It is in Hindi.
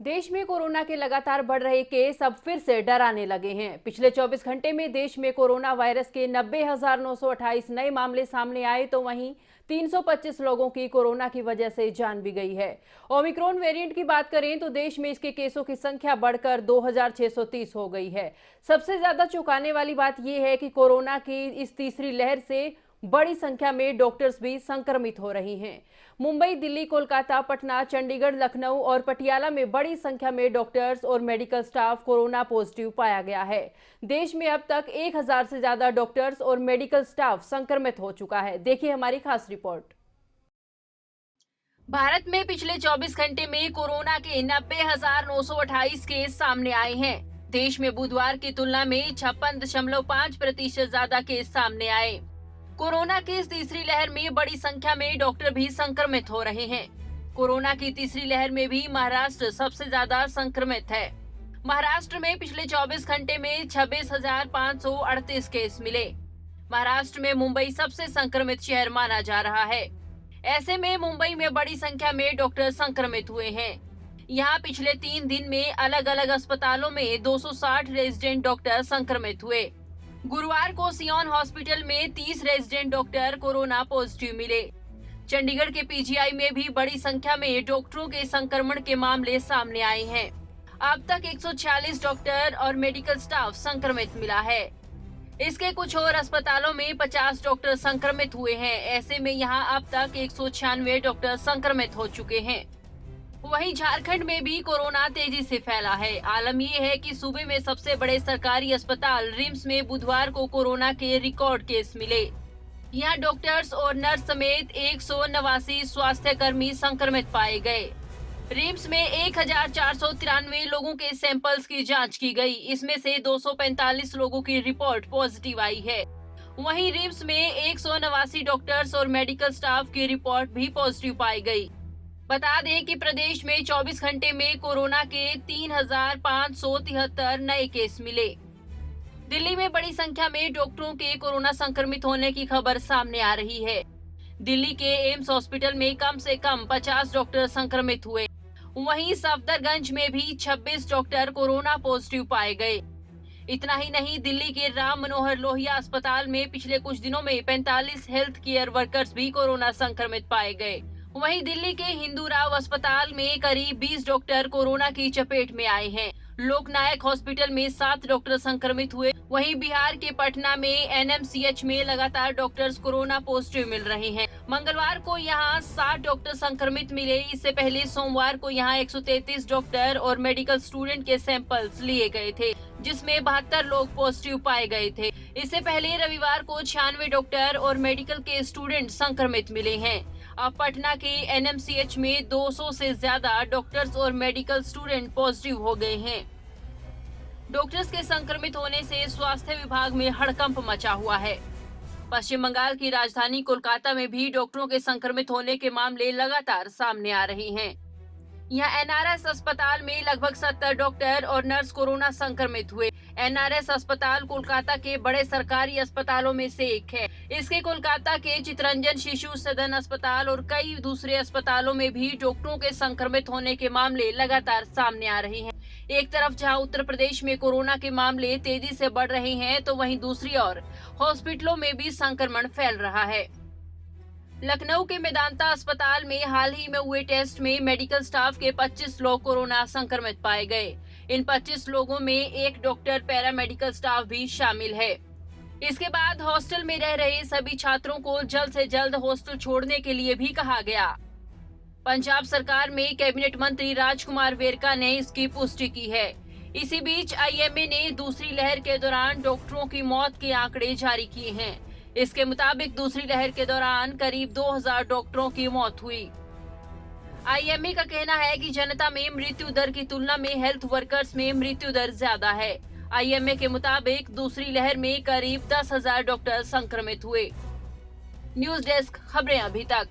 देश में कोरोना के लगातार बढ़ रहे केस अब फिर से डराने लगे हैं। पिछले 24 घंटे में देश में कोरोना वायरस के 90,928 नए मामले सामने आए, तो वहीं 325 लोगों की कोरोना की वजह से जान भी गई है। ओमिक्रॉन वेरिएंट की बात करें तो देश में इसके केसों की संख्या बढ़कर 2,630 हो गई है। सबसे ज्यादा चौंकाने वाली बात यह है कि कोरोना की इस तीसरी लहर से बड़ी संख्या में डॉक्टर्स भी संक्रमित हो रही हैं। मुंबई, दिल्ली, कोलकाता, पटना, चंडीगढ़, लखनऊ और पटियाला में बड़ी संख्या में डॉक्टर्स और मेडिकल स्टाफ कोरोना पॉजिटिव पाया गया है। देश में अब तक 1,000 से ज्यादा डॉक्टर्स और मेडिकल स्टाफ संक्रमित हो चुका है। देखिए हमारी खास रिपोर्ट। भारत में पिछले 24 घंटे में कोरोना के 90,928 केस सामने आए हैं। देश में बुधवार की तुलना में 56.5% ज्यादा केस सामने आए। कोरोना की इस तीसरी लहर में बड़ी संख्या में डॉक्टर भी संक्रमित हो रहे हैं। कोरोना की तीसरी लहर में भी महाराष्ट्र सबसे ज्यादा संक्रमित है। महाराष्ट्र में पिछले 24 घंटे में 26,538 केस मिले। महाराष्ट्र में मुंबई सबसे संक्रमित शहर माना जा रहा है। ऐसे में मुंबई में बड़ी संख्या में डॉक्टर संक्रमित हुए हैं। यहाँ पिछले 3 दिन में अलग अलग अस्पतालों में 260 रेजिडेंट डॉक्टर संक्रमित हुए। गुरुवार को सियोन हॉस्पिटल में 30 रेजिडेंट डॉक्टर कोरोना पॉजिटिव मिले। चंडीगढ़ के पीजीआई में भी बड़ी संख्या में डॉक्टरों के संक्रमण के मामले सामने आए हैं। अब तक 146 डॉक्टर और मेडिकल स्टाफ संक्रमित मिला है। इसके कुछ और अस्पतालों में 50 डॉक्टर संक्रमित हुए हैं। ऐसे में यहाँ अब तक 196 डॉक्टर संक्रमित हो चुके हैं। वहीं झारखंड में भी कोरोना तेजी से फैला है। आलम यह है कि सूबे में सबसे बड़े सरकारी अस्पताल रिम्स में बुधवार को कोरोना के रिकॉर्ड केस मिले। यहां डॉक्टर्स और नर्स समेत 189 स्वास्थ्य कर्मी संक्रमित पाए गए। रिम्स में 1,493 लोगों के सैंपल्स की जांच की गई। इसमें से 245 लोगों की रिपोर्ट पॉजिटिव आई है। वहीं रिम्स में 189 डॉक्टर्स और मेडिकल स्टाफ की रिपोर्ट भी पॉजिटिव पाई गई। बता दें कि प्रदेश में 24 घंटे में कोरोना के 3,573 नए केस मिले। दिल्ली में बड़ी संख्या में डॉक्टरों के कोरोना संक्रमित होने की खबर सामने आ रही है। दिल्ली के एम्स हॉस्पिटल में कम से कम 50 डॉक्टर संक्रमित हुए। वहीं सफदरगंज में भी 26 डॉक्टर कोरोना पॉजिटिव पाए गए। इतना ही नहीं, दिल्ली के राम मनोहर लोहिया अस्पताल में पिछले कुछ दिनों में 45 हेल्थ केयर वर्कर्स भी कोरोना संक्रमित पाए गए। वहीं दिल्ली के हिंदू राव अस्पताल में करीब 20 डॉक्टर कोरोना की चपेट में आए हैं। लोकनायक हॉस्पिटल में 7 डॉक्टर संक्रमित हुए। वहीं बिहार के पटना में एनएमसीएच में लगातार डॉक्टर्स कोरोना पॉजिटिव मिल रहे हैं। मंगलवार को यहां 60 डॉक्टर संक्रमित मिले। इससे पहले सोमवार को यहां 133 डॉक्टर और मेडिकल स्टूडेंट के सैंपल्स लिए गए थे, जिसमें 72 लोग पॉजिटिव पाए गए थे। इससे पहले रविवार को 96 डॉक्टर और मेडिकल के स्टूडेंट संक्रमित मिले हैं। अब पटना के एनएमसीएच में 200 से ज्यादा डॉक्टर्स और मेडिकल स्टूडेंट पॉजिटिव हो गए हैं। डॉक्टर्स के संक्रमित होने से स्वास्थ्य विभाग में हड़कंप मचा हुआ है। पश्चिम बंगाल की राजधानी कोलकाता में भी डॉक्टरों के संक्रमित होने के मामले लगातार सामने आ रहे हैं। यहाँ एनआरएस अस्पताल में लगभग 70 डॉक्टर और नर्स कोरोना संक्रमित हुए। एनआरएस अस्पताल कोलकाता के बड़े सरकारी अस्पतालों में से एक है। इसके कोलकाता के चितरंजन शिशु सदन अस्पताल और कई दूसरे अस्पतालों में भी डॉक्टरों के संक्रमित होने के मामले लगातार सामने आ रहे हैं। एक तरफ जहां उत्तर प्रदेश में कोरोना के मामले तेजी से बढ़ रहे हैं, तो वहीं दूसरी ओर हॉस्पिटलों में भी संक्रमण फैल रहा है। लखनऊ के मेदांता अस्पताल में हाल ही में हुए टेस्ट में मेडिकल स्टाफ के 25 लोग कोरोना संक्रमित पाए गए। इन 25 लोगों में एक डॉक्टर, पैरामेडिकल स्टाफ भी शामिल है। इसके बाद हॉस्टल में रह रहे सभी छात्रों को जल्द से जल्द हॉस्टल छोड़ने के लिए भी कहा गया। पंजाब सरकार में कैबिनेट मंत्री राजकुमार वेरका ने इसकी पुष्टि की है। इसी बीच आईएमए ने दूसरी लहर के दौरान डॉक्टरों की मौत के आंकड़े जारी किए हैं। इसके मुताबिक दूसरी लहर के दौरान करीब 2000 डॉक्टरों की मौत हुई। आईएमए का कहना है कि जनता में मृत्यु दर की तुलना में हेल्थ वर्कर्स में मृत्यु दर ज्यादा है। आईएमए के मुताबिक दूसरी लहर में करीब 10,000 डॉक्टर संक्रमित हुए। न्यूज डेस्क, खबरें अभी तक।